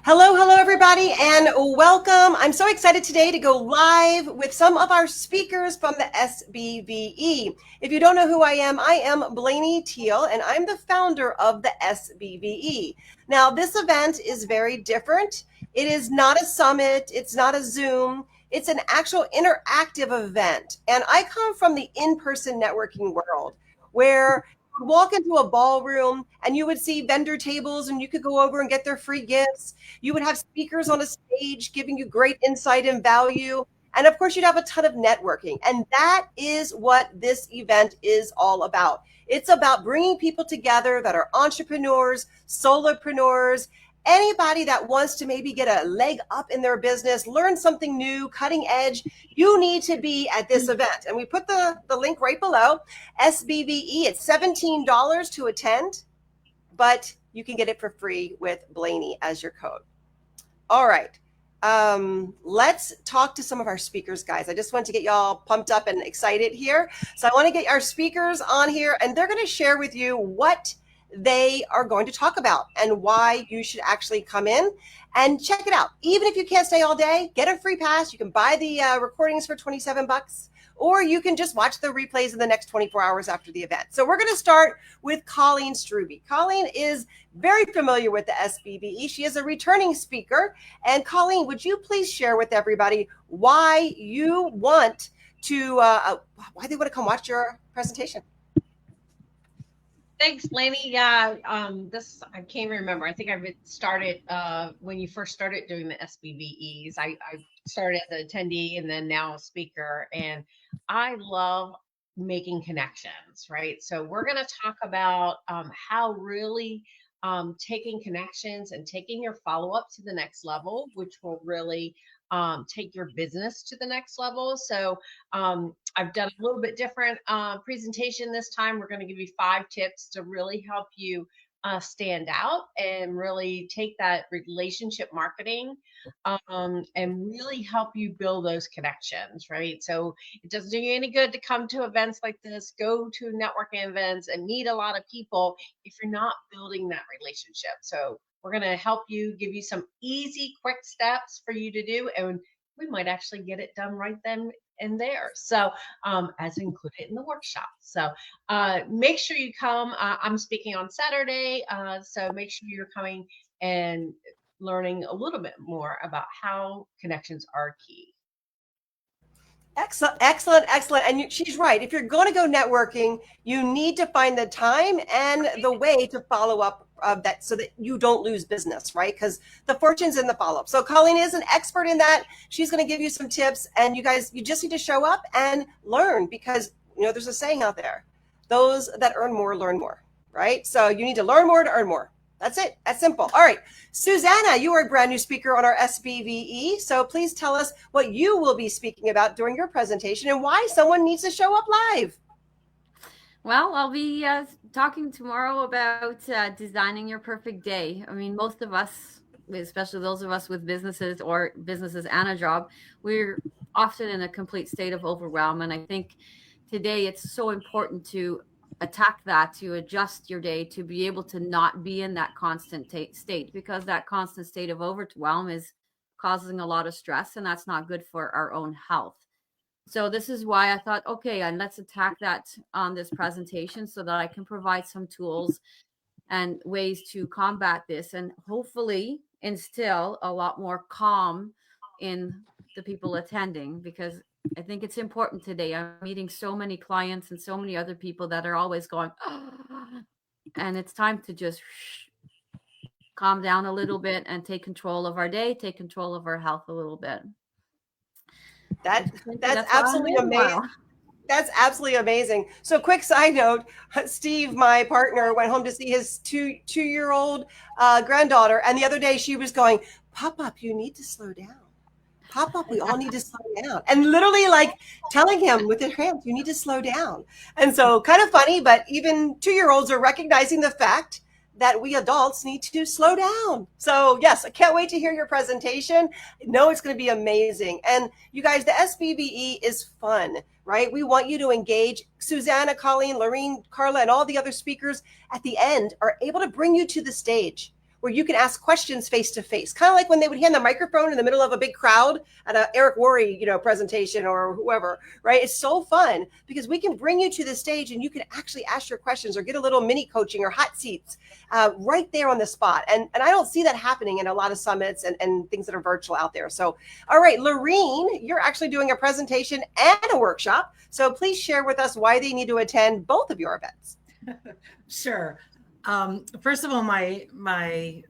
Hello, hello, everybody, and welcome. I'm so excited today to go live with some of our speakers from the SBVE. If you don't know who I am Blaney Teal, and I'm the founder of the SBVE. Now, this event is very different. It is not a summit, it's not a Zoom, it's an actual interactive event. And I come from the in-person networking world where walk into a ballroom and you would see vendor tables and you could go over and get their free gifts. You would have speakers on a stage giving you great insight and value. And of course, you'd have a ton of networking. And that is what this event is all about. It's about bringing people together that are entrepreneurs, solopreneurs, anybody that wants to maybe get a leg up in their business, learn something new, cutting edge. You need to be at this event. And we put the link right below. SBVE, it's $17 to attend, but you can get it for free with Blaney as your code. All right. Let's talk to some of our speakers, guys. I just want to get y'all pumped up and excited here. So I want to get our speakers on here, and they're going to share with you what they are going to talk about and why you should actually come in and check it out. Even if you can't stay all day, get a free pass. You can buy the recordings for 27 bucks, or you can just watch the replays in the next 24 hours after the event. So we're going to start with Colleen Struby. Colleen is very familiar with the SBVE. She is a returning speaker. And Colleen, would you please share with everybody why you want to, why they want to come watch your presentation? Thanks, Blaney. Yeah, this I can't remember. I think I started when you first started doing the SBVEs. I started as an attendee and then now a speaker, and I love making connections, right? So we're going to talk about how really taking connections and taking your follow-up to the next level, which will really take your business to the next level. So I've done a little bit different presentation this time. We're going to give you 5 tips to really help you stand out and really take that relationship marketing and really help you build those connections, right? So it doesn't do you any good to come to events like this, go to networking events and meet a lot of people if you're not building that relationship. So we're going to help you, give you some easy, quick steps for you to do, and we might actually get it done right then and there. So as included in the workshop. So make sure you come. I'm speaking on Saturday, so make sure you're coming and learning a little bit more about how connections are key. Excellent, excellent, excellent. And she's right. If you're going to go networking, you need to find the time and the way to follow up that so that you don't lose business, right? Because the fortune's in the follow-up. So Colleen is an expert in that. She's going to give you some tips, and you guys, you just need to show up and learn, because there's a saying out there: those that earn more learn more, right? So you need to learn more to earn more. That's it. That's simple. All right. Susanna, you are a brand new speaker on our SBVE. So please tell us what you will be speaking about during your presentation and why someone needs to show up live. Well, I'll be talking tomorrow about designing your perfect day. I mean, most of us, especially those of us with businesses or businesses and a job, we're often in a complete state of overwhelm. And I think today it's so important to attack that, to adjust your day, to be able to not be in that constant state, because that constant state of overwhelm is causing a lot of stress, and that's not good for our own health. So this is why I thought, okay, and let's attack that on this presentation so that I can provide some tools and ways to combat this and hopefully instill a lot more calm in the people attending, because I think it's important today. I'm meeting so many clients and so many other people that are always going, oh, and it's time to just calm down a little bit and take control of our day, take control of our health a little bit. That's absolutely amazing. That's absolutely amazing. So quick side note, Steve, my partner, went home to see his two-year-old granddaughter. And the other day she was going, Pop-Up, you need to slow down. Pop-Up, we all need to slow down. And literally like telling him with his hands, you need to slow down. And so kind of funny, but even 2-year-olds are recognizing the fact that we adults need to slow down. So yes, I can't wait to hear your presentation. I know it's going to be amazing. And you guys, the SBVE is fun, right? We want you to engage. Susanna, Colleen, Lorene, Carla, and all the other speakers at the end are able to bring you to the stage where you can ask questions face to face, kind of like when they would hand the microphone in the middle of a big crowd at a Eric Worre, presentation or whoever, right? It's so fun because we can bring you to the stage and you can actually ask your questions or get a little mini coaching or hot seats right there on the spot. And I don't see that happening in a lot of summits and things that are virtual out there. So, all right, Lorene, you're actually doing a presentation and a workshop. So please share with us why they need to attend both of your events. Sure. First of all, my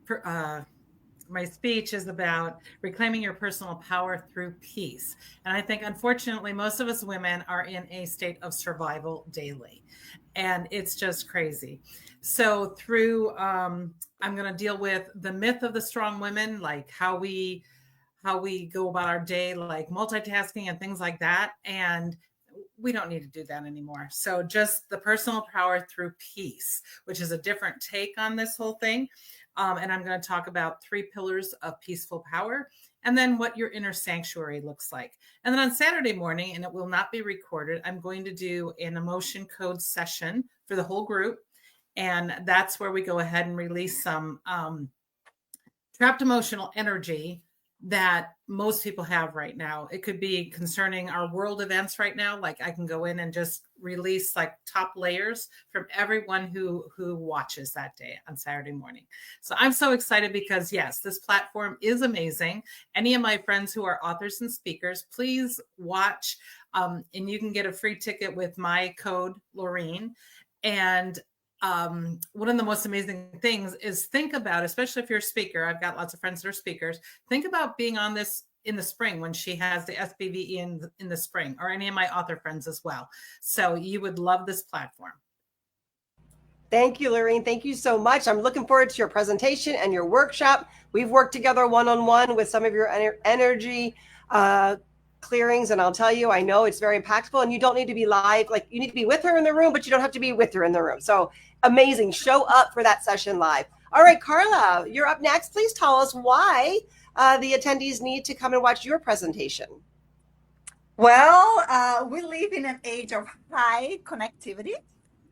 speech is about reclaiming your personal power through peace. And I think, unfortunately, most of us women are in a state of survival daily. And it's just crazy. So through, I'm going to deal with the myth of the strong women, like how we go about our day, like multitasking and things like that. And we don't need to do that anymore. So just the personal power through peace, which is a different take on this whole thing. And I'm going to talk about 3 pillars of peaceful power, and then what your inner sanctuary looks like. And then on Saturday morning, and it will not be recorded, I'm going to do an emotion code session for the whole group. And that's where we go ahead and release some trapped emotional energy that most people have right now. It could be concerning our world events right now. Like I can go in and just release like top layers from everyone who watches that day on Saturday morning. So I'm so excited because yes, this platform is amazing. Any of my friends who are authors and speakers, please watch. And you can get a free ticket with my code, Lorene. And one of the most amazing things is think about, especially if you're a speaker, I've got lots of friends that are speakers, think about being on this in the spring when she has the SBVE in the spring, or any of my author friends as well. So you would love this platform. Thank you, Lorene. Thank you so much. I'm looking forward to your presentation and your workshop. We've worked together one-on-one with some of your energy clearings, and I'll tell you, I know it's very impactful, and you don't need to be live. Like, you need to be with her in the room, but you don't have to be with her in the room. So amazing. Show up for that session live. All right, Carla, you're up next. Please tell us why the attendees need to come and watch your presentation. Well, we live in an age of high connectivity.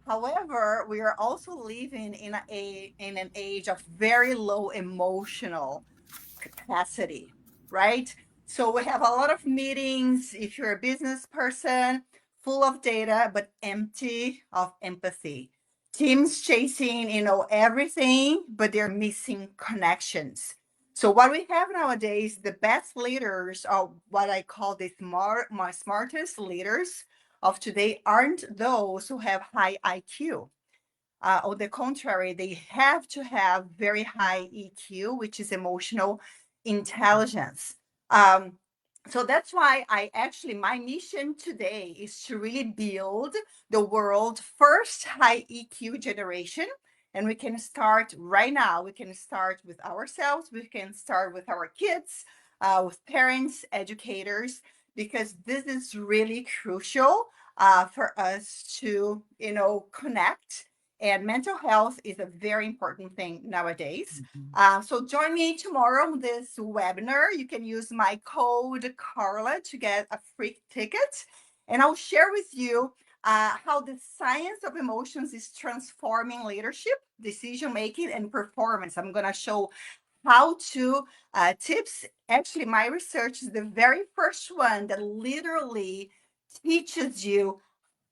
However, we are also living in an age of very low emotional capacity, right? So we have a lot of meetings, if you're a business person, full of data, but empty of empathy. Teams chasing, everything, but they're missing connections. So what we have nowadays, the best leaders, are what I call the smartest leaders of today, aren't those who have high IQ. On the contrary, they have to have very high EQ, which is emotional intelligence. So that's why my mission today is to really build the world's first high EQ generation. And we can start right now. We can start with ourselves. We can start with our kids, with parents, educators, because this is really crucial for us to, connect. And mental health is a very important thing nowadays. So join me tomorrow on this webinar. You can use my code Carla to get a free ticket. And I'll share with you how the science of emotions is transforming leadership, decision-making, and performance. I'm going to show how to tips. Actually, my research is the very first one that literally teaches you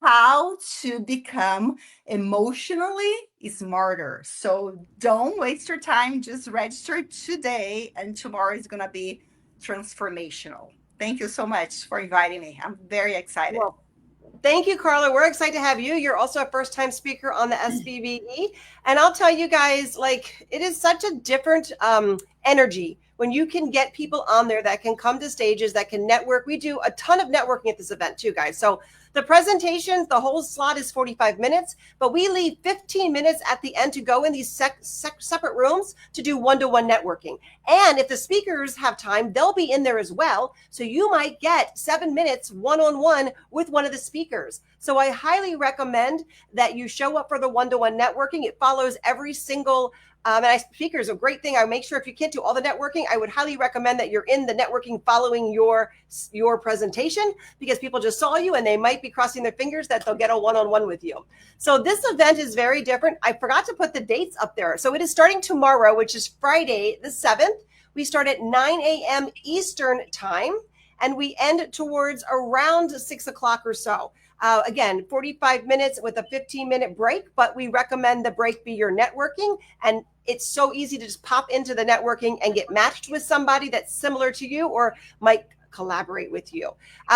how to become emotionally smarter. So don't waste your time. Just register today, and tomorrow is going to be transformational. Thank you so much for inviting me. I'm very excited. Well, thank you, Carla. We're excited to have you. You're also a first-time speaker on the SBVE. And I'll tell you guys, like, it is such a different energy when you can get people on there that can come to stages, that can network. We do a ton of networking at this event too, guys. So the presentations, the whole slot is 45 minutes, but we leave 15 minutes at the end to go in these separate rooms to do one-to-one networking. And if the speakers have time, they'll be in there as well. So you might get 7 minutes one-on-one with one of the speakers. So I highly recommend that you show up for the one-to-one networking. It follows every single And speakers a great thing. I make sure if you can't do all the networking, I would highly recommend that you're in the networking following your presentation, because people just saw you and they might be crossing their fingers that they'll get a one-on-one with you. So this event is very different. I forgot to put the dates up there. So it is starting tomorrow, which is Friday the 7th. We start at 9 a.m. Eastern time, and we end towards around 6 o'clock or so. Again, 45 minutes with a 15-minute break, but we recommend the break be your networking. And it's so easy to just pop into the networking and get matched with somebody that's similar to you or might collaborate with you.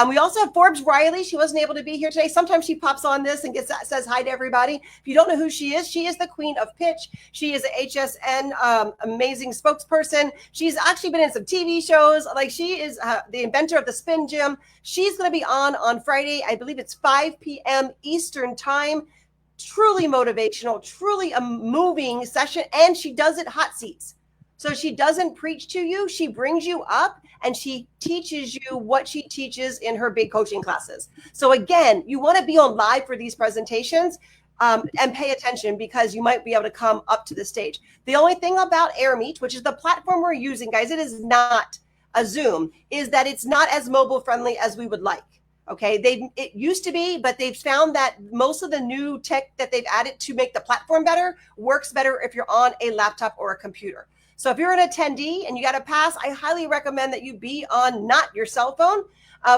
We also have Forbes Riley. She wasn't able to be here today. Sometimes she pops on this and says hi to everybody. If you don't know who she is the queen of pitch. She is a HSN amazing spokesperson. She's actually been in some TV shows. Like, she is the inventor of the spin gym. She's going to be on Friday. I believe it's 5 p.m. Eastern time. Truly motivational, truly a moving session. And she does it hot seats. So she doesn't preach to you. She brings you up and she teaches you what she teaches in her big coaching classes. So again, you want to be on live for these presentations and pay attention, because you might be able to come up to the stage. The only thing about AirMeet, which is the platform we're using, guys, it is not a Zoom, is that it's not as mobile friendly as we would like. Okay, it used to be, but they've found that most of the new tech that they've added to make the platform better works better if you're on a laptop or a computer. So if you're an attendee and you got a pass, I highly recommend that you be on not your cell phone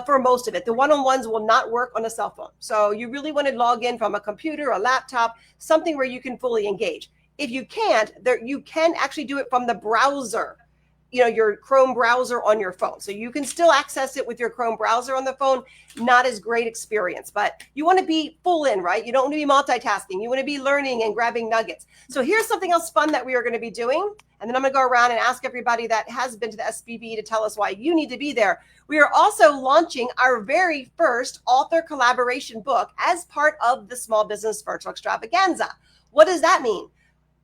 for most of it. The one-on-ones will not work on a cell phone. So you really want to log in from a computer, a laptop, something where you can fully engage. If you can't, you can actually do it from the browser, your Chrome browser on your phone. So you can still access it with your Chrome browser on the phone. Not as great experience, but you want to be full in, right? You don't want to be multitasking. You want to be learning and grabbing nuggets. So here's something else fun that we are going to be doing. And then I'm going to go around and ask everybody that has been to the SBVE to tell us why you need to be there. We are also launching our very first author collaboration book as part of the Small Business Virtual Extravaganza. What does that mean?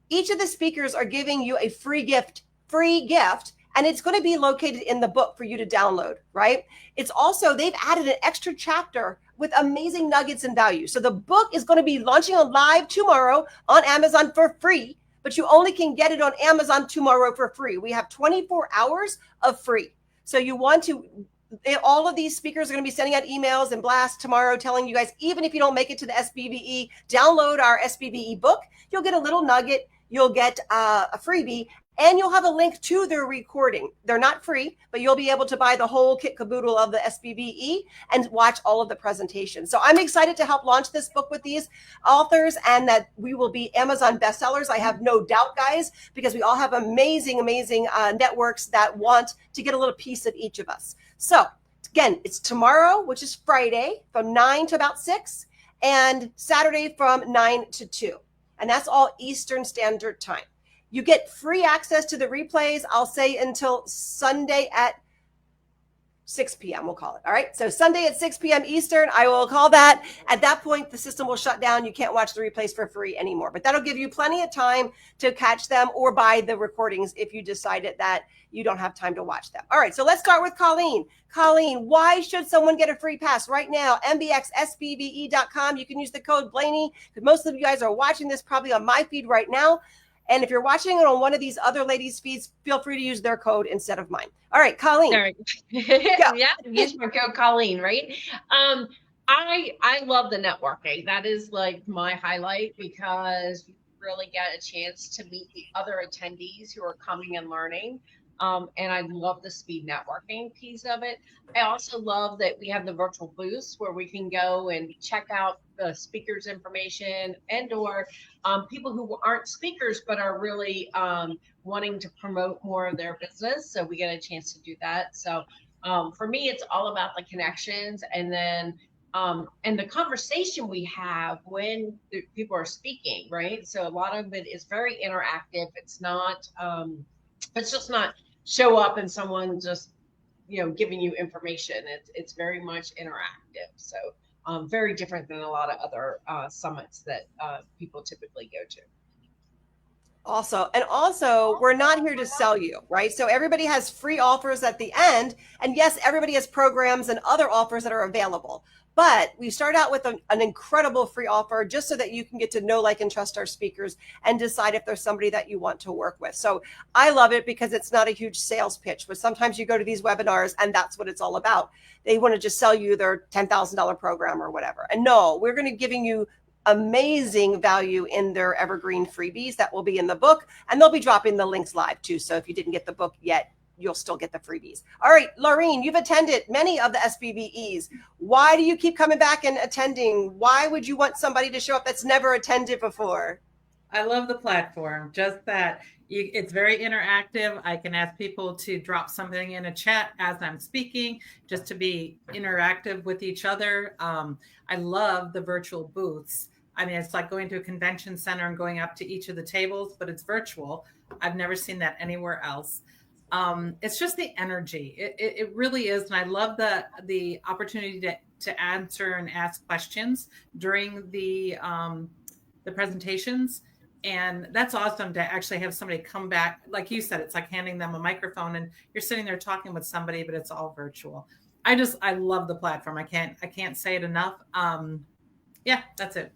Each of the speakers are giving you a free gift, and it's going to be located in the book for you to download, right? It's also, they've added an extra chapter with amazing nuggets and value. So the book is going to be launching on live tomorrow on Amazon for free, but you only can get it on Amazon tomorrow for free. We have 24 hours of free. So you want to, all of these speakers are going to be sending out emails and blasts tomorrow telling you guys, even if you don't make it to the SBVE, download our SBVE book. You'll get a little nugget. You'll get a freebie, and you'll have a link to their recording. They're not free, but you'll be able to buy the whole kit caboodle of the SBVE and watch all of the presentations. So I'm excited to help launch this book with these authors, and that we will be Amazon bestsellers. I have no doubt, guys, because we all have amazing networks that want to get a little piece of each of us. So again, it's tomorrow, which is Friday, from 9 to about 6, and Saturday from 9 to 2. And that's all Eastern Standard Time. You get free access to the replays, I'll say, until Sunday at 6 p.m. we'll call it. All right. So Sunday at 6 p.m. Eastern, I will call that. At that point, the system will shut down. You can't watch the replays for free anymore. But that'll give you plenty of time to catch them or buy the recordings if you decided that you don't have time to watch them. All right. So let's start with Colleen. Colleen, why should someone get a free pass right now? mbxsbve.com. You can use the code Blaney, because most of you guys are watching this probably on my feed right now. And if you're watching it on one of these other ladies' feeds, feel free to use their code instead of mine. All right, Colleen. Sorry. Yeah, use my code Colleen, right? I love the networking. That is like my highlight, because you really get a chance to meet the other attendees who are coming and learning. And I love the speed networking piece of it. I also love that we have the virtual booths where we can go and check out the speakers' information, and or people who aren't speakers but are really wanting to promote more of their business. So we get a chance to do that. So for me, it's all about the connections, and then and the conversation we have when the people are speaking, right? So a lot of it is very interactive. It's not, it's just not show up and someone just, giving you information. It's very much interactive. So very different than a lot of other summits that people typically go to. Also, we're not here to sell you, right? So everybody has free offers at the end. And yes, everybody has programs and other offers that are available. But we start out with an incredible free offer just so that you can get to know, like, and trust our speakers and decide if there's somebody that you want to work with. So I love it because it's not a huge sales pitch, but sometimes you go to these webinars and that's what it's all about. They want to just sell you their $10,000 program or whatever. And no, we're going to giving you amazing value in their evergreen freebies that will be in the book, and they'll be dropping the links live too. So if you didn't get the book yet, you'll still get the freebies. All right, Laureen, you've attended many of the SBVEs. Why do you keep coming back and attending? Why would you want somebody to show up that's never attended before? I love the platform. Just that it's very interactive. I can ask people to drop something in a chat as I'm speaking, just to be interactive with each other. I love the virtual booths. I mean, it's like going to a convention center and going up to each of the tables, but it's virtual. I've never seen that anywhere else. It's just the energy. It really is. And I love the opportunity to answer and ask questions during the presentations. And that's awesome to actually have somebody come back. Like you said, it's like handing them a microphone and you're sitting there talking with somebody, but it's all virtual. I love the platform. I can't say it enough. Yeah, that's it.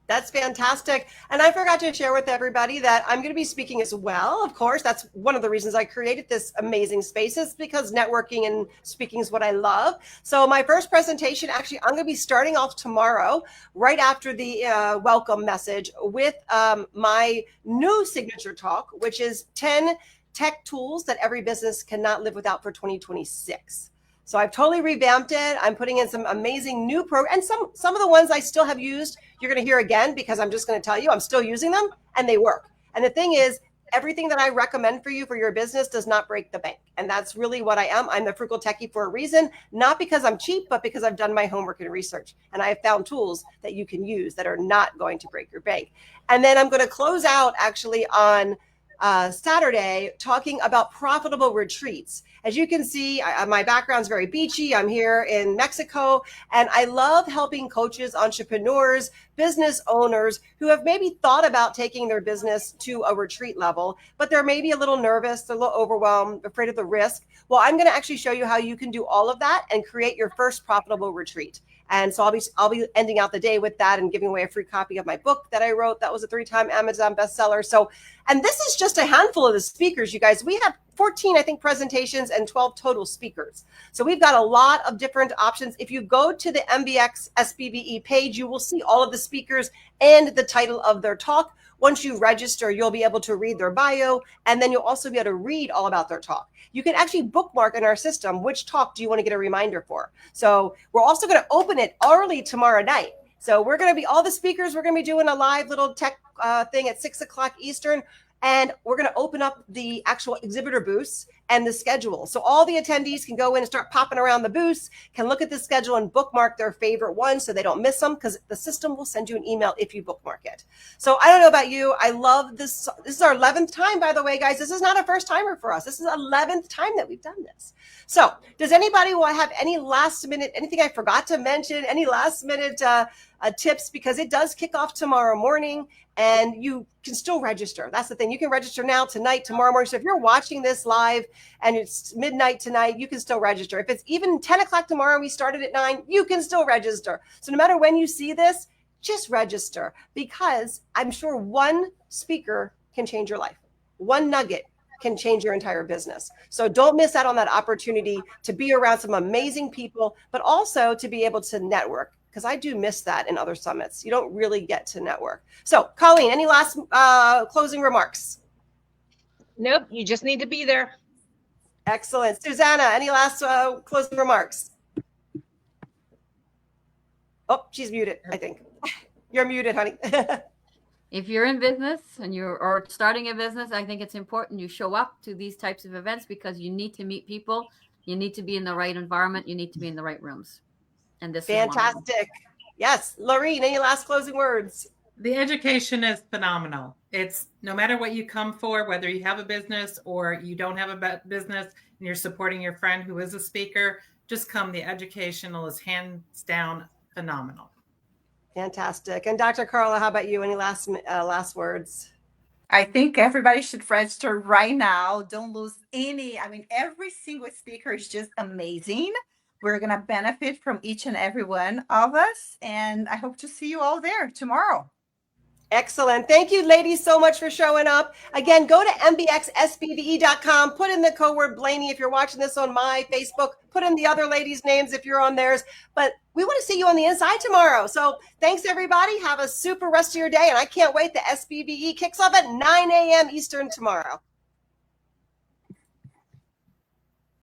That's fantastic. And I forgot to share with everybody that I'm going to be speaking as well. Of course, that's one of the reasons I created this amazing space, is because networking and speaking is what I love. So my first presentation, actually, I'm going to be starting off tomorrow, right after the welcome message, with my new signature talk, which is 10 tech tools that every business cannot live without for 2026. So I've totally revamped it. I'm putting in some amazing new programs, and some of the ones I still have used, you're going to hear again, because I'm just going to tell you I'm still using them and they work. And the thing is, everything that I recommend for you for your business does not break the bank. And that's really what I am. I'm the frugal techie for a reason, not because I'm cheap, but because I've done my homework and research. And I have found tools that you can use that are not going to break your bank. And then I'm going to close out actually on Saturday talking about profitable retreats. As you can see, my background's very beachy. I'm here in Mexico, and I love helping coaches, entrepreneurs, business owners who have maybe thought about taking their business to a retreat level, but they're maybe a little nervous, they're a little overwhelmed, afraid of the risk. Well, I'm going to actually show you how you can do all of that and create your first profitable retreat. And so I'll be ending out the day with that and giving away a free copy of my book that I wrote. That was a 3-time Amazon bestseller. So, and this is just a handful of the speakers, you guys. We have 14, I think, presentations and 12 total speakers. So we've got a lot of different options. If you go to the MBX SBVE page, you will see all of the speakers and the title of their talk. Once you register, you'll be able to read their bio, and then you'll also be able to read all about their talk. You can actually bookmark in our system which talk do you want to get a reminder for. So we're also going to open it early tomorrow night. So we're going to be, all the speakers, we're going to be doing a live little tech thing at 6 o'clock Eastern. And we're going to open up the actual exhibitor booths and the schedule. So all the attendees can go in and start popping around the booths, can look at the schedule and bookmark their favorite ones so they don't miss them, because the system will send you an email if you bookmark it. So I don't know about you. I love this. This is our 11th time, by the way, guys. This is not a first timer for us. This is the 11th time that we've done this. So does anybody want to have any last minute, anything I forgot to mention, any last minute tips? Because it does kick off tomorrow morning, and you can still register. That's the thing. You can register now, tonight, tomorrow morning. So if you're watching this live and it's midnight tonight, you can still register. If it's even 10 o'clock tomorrow, we started at 9, you can still register. So no matter when you see this, just register, because I'm sure one speaker can change your life. One nugget can change your entire business. So don't miss out on that opportunity to be around some amazing people, but also to be able to network, because I do miss that in other summits. You don't really get to network. So Colleen, any last closing remarks? Nope, you just need to be there. Excellent. Susanna, any last closing remarks? Oh, she's muted, I think. You're muted, honey. If you're in business and you're starting a business, I think it's important you show up to these types of events, because you need to meet people. You need to be in the right environment. You need to be in the right rooms. And this is fantastic. Yes. Laureen, any last closing words? The education is phenomenal. It's no matter what you come for, whether you have a business or you don't have a business and you're supporting your friend who is a speaker, just come. The educational is hands down phenomenal. Fantastic. And Dr. Carla, how about you? Any last words? I think everybody should register right now. Don't lose any. I mean, every single speaker is just amazing. We're going to benefit from each and every one of us. And I hope to see you all there tomorrow. Excellent. Thank you, ladies, so much for showing up. Again, go to mbxsbve.com. Put in the code word Blaney if you're watching this on my Facebook. Put in the other ladies' names if you're on theirs. But we want to see you on the inside tomorrow. So thanks, everybody. Have a super rest of your day. And I can't wait. The SBVE kicks off at 9 a.m. Eastern tomorrow.